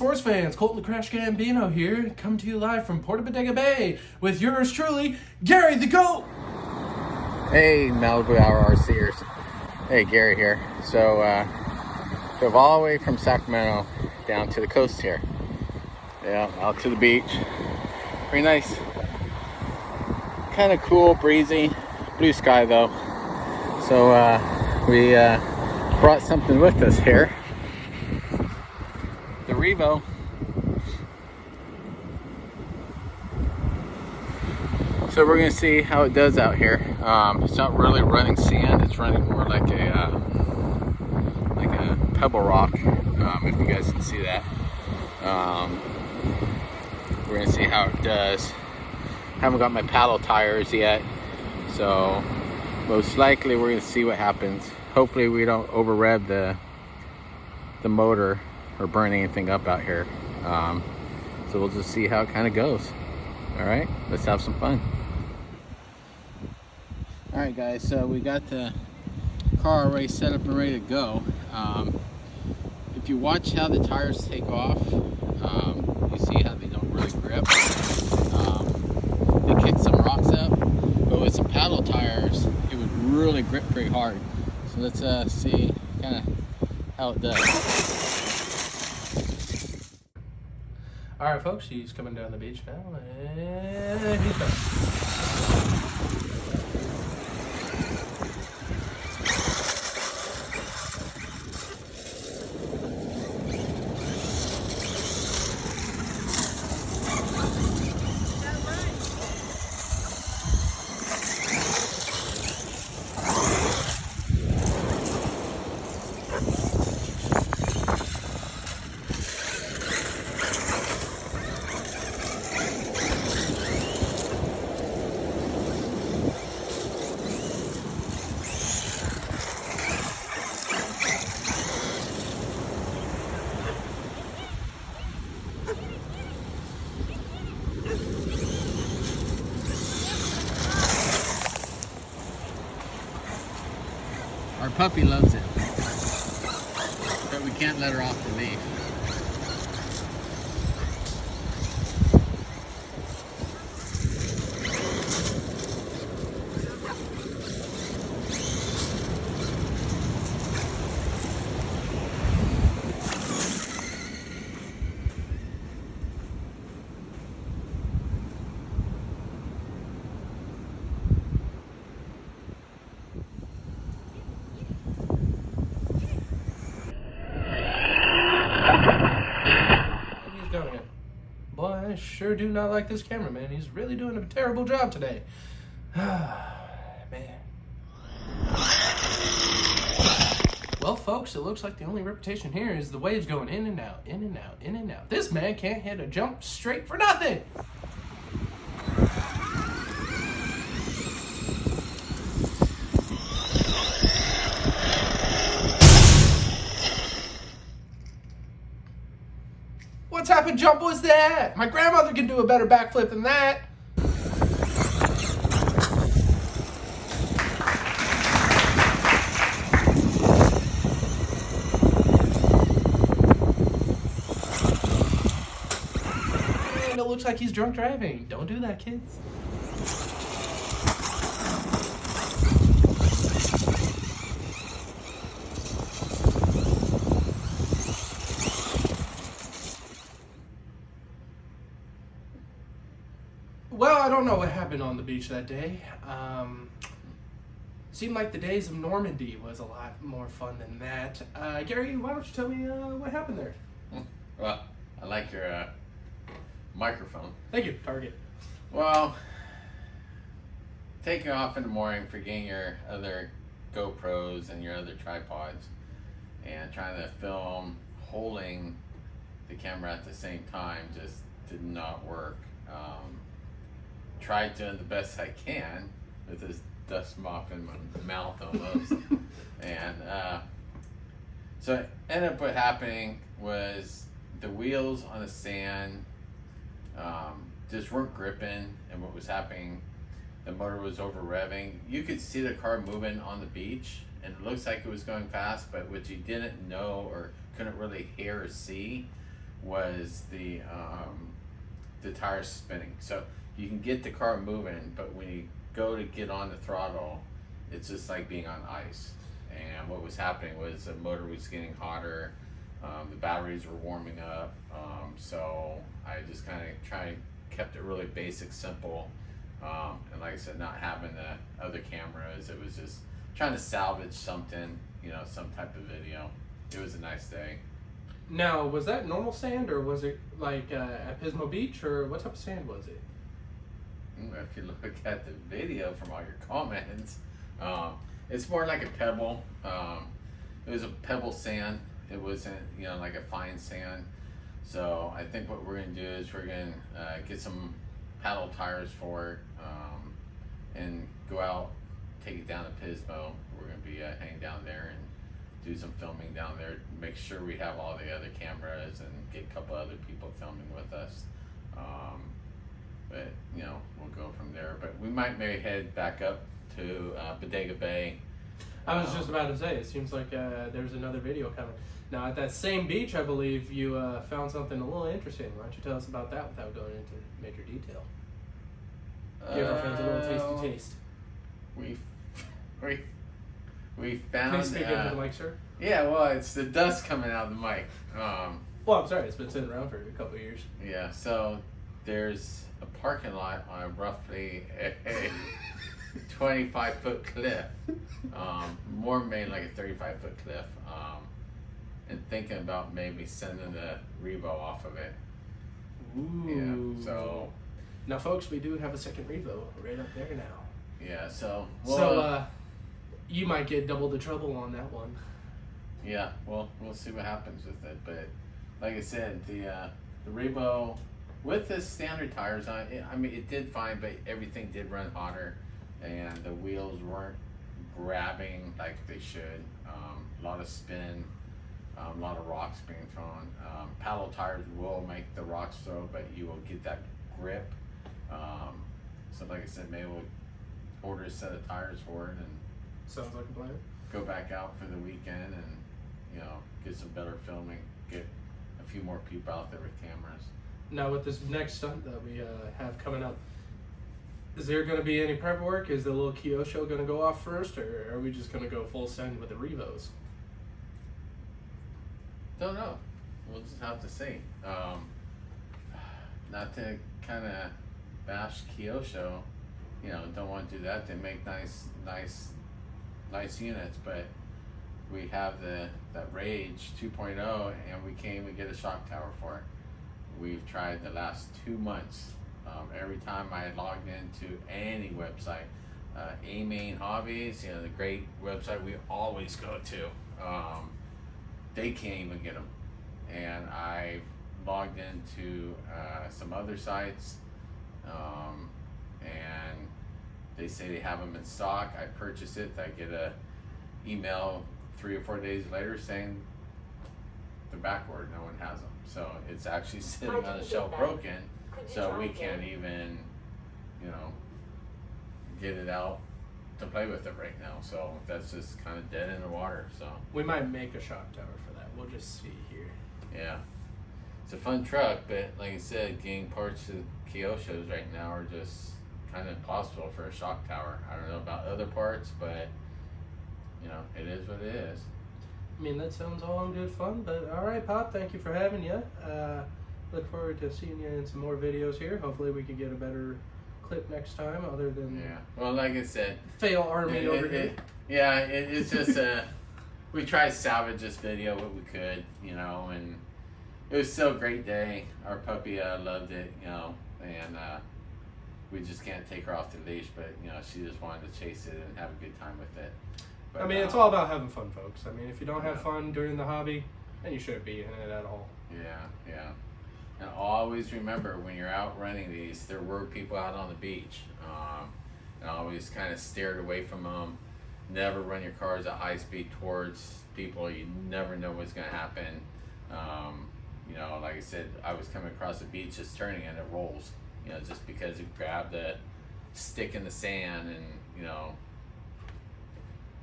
sports fans, Colton the Crash Gambino here, come to you live from Porta Bodega Bay with yours truly, Gary the GOAT! Hey, Malibu Hour RCers. Hey, Gary here. So, drove all the way from Sacramento down to the coast here. Yeah, out to the beach. Pretty nice. Kind of cool, breezy. Blue sky though. So, we brought something with us here. The Erevo. So we're gonna see how it does out here. It's not really running sand; it's running more like a pebble rock. If you guys can see that, we're gonna see how it does. Haven't got my paddle tires yet, so most likely we're gonna see what happens. Hopefully, we don't over rev the motor or burn anything up out here. So we'll just see how it kind of goes. All right, let's have some fun. All right, guys, so we got the car already set up and ready to go. If you watch how the tires take off, you see how they don't really grip. They kick some rocks up, but with some paddle tires, it would really grip pretty hard. So let's see kind of how it does. All right, folks, he's coming down the beach now, and he's back. Our puppy loves it, but we can't let her off the leash. Boy, I sure do not like this cameraman. He's really doing a terrible job today. Man. Well, folks, it looks like the only reputation here is the waves going in and out, in and out, in and out. This man can't hit a jump straight for nothing. What type of jump was that? My grandmother can do a better backflip than that. And it looks like he's drunk driving. Don't do that, kids. Well, I don't know what happened on the beach that day. Seemed like the days of Normandy was a lot more fun than that. Gary, why don't you tell me what happened there? Well, I like your microphone. Thank you, Target. Well, taking off in the morning, forgetting your other GoPros and your other tripods, and trying to film holding the camera at the same time just did not work. Tried doing the best I can with this dust mop in my mouth almost. And so ended up what happening was the wheels on the sand just weren't gripping, and what was happening, the motor was over revving. You could see the car moving on the beach, and it looks like it was going fast, but what you didn't know or couldn't really hear or see was the tires spinning. So you can get the car moving, but when you go to get on the throttle, it's just like being on ice. And what was happening was the motor was getting hotter, the batteries were warming up. So I just kind of kept it really basic, simple. And like I said, not having the other cameras, it was just trying to salvage something, you know, some type of video. It was a nice day. Now, was that normal sand, or was it like at Pismo Beach, or what type of sand was it? If you look at the video from all your comments, it's more like a pebble. It was a pebble sand. It wasn't, you know, like a fine sand. So I think what we're gonna do is we're gonna get some paddle tires for it, and go out, take it down to Pismo. We're gonna be hanging down there and do some filming down there. Make sure we have all the other cameras and get a couple other people filming with us. But you know, we'll go from there. But we might maybe head back up to Bodega Bay. I was just about to say, it seems like there's another video coming. Now, at that same beach, I believe you found something a little interesting. Why don't you tell us about that without going into major detail? Give our friends a little tasty taste. We found. Please speak into the mic, sir. Yeah, well, it's the dust coming out of the mic. Well, I'm sorry, it's been sitting around for a couple of years. Yeah, so there's a parking lot on roughly a 25-foot cliff, more maybe like a 35-foot cliff, and thinking about maybe sending the Erevo off of it. Ooh. Yeah, so. Now, folks, we do have a second Erevo right up there now. Yeah, so. You might get double the trouble on that one. Yeah, well, we'll see what happens with it. But like I said, the Erevo with the standard tires on it, I mean, it did fine, but everything did run hotter, and the wheels weren't grabbing like they should. A lot of spin, a lot of rocks being thrown. Paddle tires will make the rocks throw, but you will get that grip. So like I said, maybe we'll order a set of tires for it and sounds like a plan. Go back out for the weekend and, you know, get some better filming, get a few more people out there with cameras. Now, with this next stunt that we have coming up, is there going to be any prep work? Is the little Kyosho going to go off first, or are we just going to go full send with the Revos? Don't know. We'll just have to see. Not to kind of bash Kyosho, you know, don't want to do that. They make nice units, but we have that Rage 2.0, and we can't even get a shock tower for it. We've tried the last 2 months. Every time I logged into any website, A-Main Hobbies, you know, the great website we always go to, they can't even get them. And I've logged into some other sites, and they say they have them in stock. I purchase it. I get a email 3 or 4 days later saying they're backward. No one has them. So it's actually sitting on the shelf broken. So we can't even, you know, get it out to play with it right now. So that's just kind of dead in the water. So we might make a shock tower for that. We'll just see here. Yeah, it's a fun truck, but like I said, getting parts to Kyoshos right now are just kind of impossible for a shock tower. I don't know about other parts, but you know, it is what it is. I mean, that sounds all in good fun, but all right, Pop, thank you for having you. Look forward to seeing you in some more videos here. Hopefully we can get a better clip next time, other than well, like I said, fail army over here. It's just we tried to salvage this video what we could, you know, and it was still a great day. Our puppy loved it, you know, and we just can't take her off the leash, but you know, she just wanted to chase it and have a good time with it. But, I mean, it's all about having fun, folks. I mean, if you don't have fun during the hobby, then you shouldn't be in it at all. Yeah. And always remember, when you're out running these, there were people out on the beach. And always kind of steered away from them. Never run your cars at high speed towards people. You never know what's going to happen. You know, like I said, I was coming across the beach just turning and it rolls. You know, just because it grabbed a stick in the sand and, you know,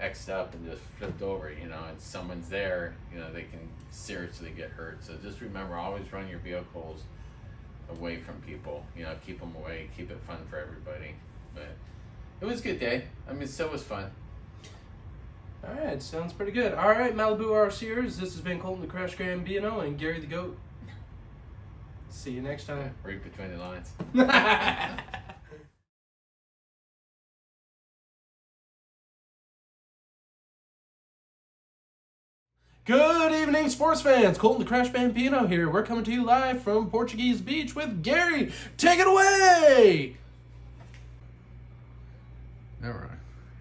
X'd up and just flipped over, and someone's there, they can seriously get hurt. So just remember, always run your vehicles away from people. Keep them away, keep it fun for everybody. But it was a good day. I mean, it still was fun. All right, sounds pretty good. All right, Malibu RCers, this has been Colton the Crash Gambino and Gary the Goat. See you next time. Read between the lines. Good evening, sports fans. Colton the Crash Bambino here. We're coming to you live from Portuguese Beach with Gary. Take it away! All right.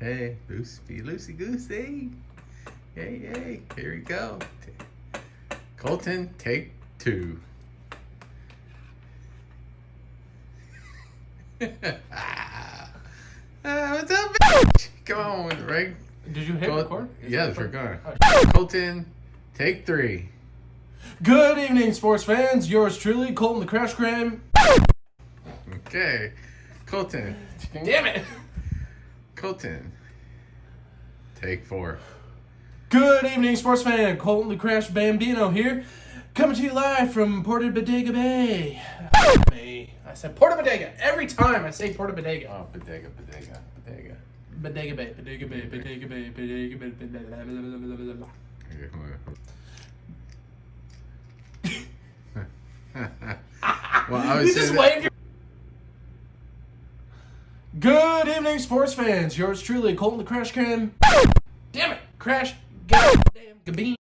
Hey, loosey goosey. Hey, here we go. Colton, take 2. What's up, bitch? Come on, right? Did you hit record? Yes, we're going. Colton, take 3. Good evening, sports fans. Yours truly, Colton the Crash Gram. Okay. Colton. Damn it. Colton, take 4. Good evening, sports fan. Colton the Crash Bambino here, coming to you live from Porto Bodega Bay. I said Porto Bodega every time I say Porto Bodega. Oh, Bodega. Bodega Bay, Bodega Bay, Bodega Bay, Bodega Bay, Bodega Well, I was you just waved your... Good evening, sports fans. Yours truly, Colton the Crash Cam. Damn it, Crash. Goddamn Gabine.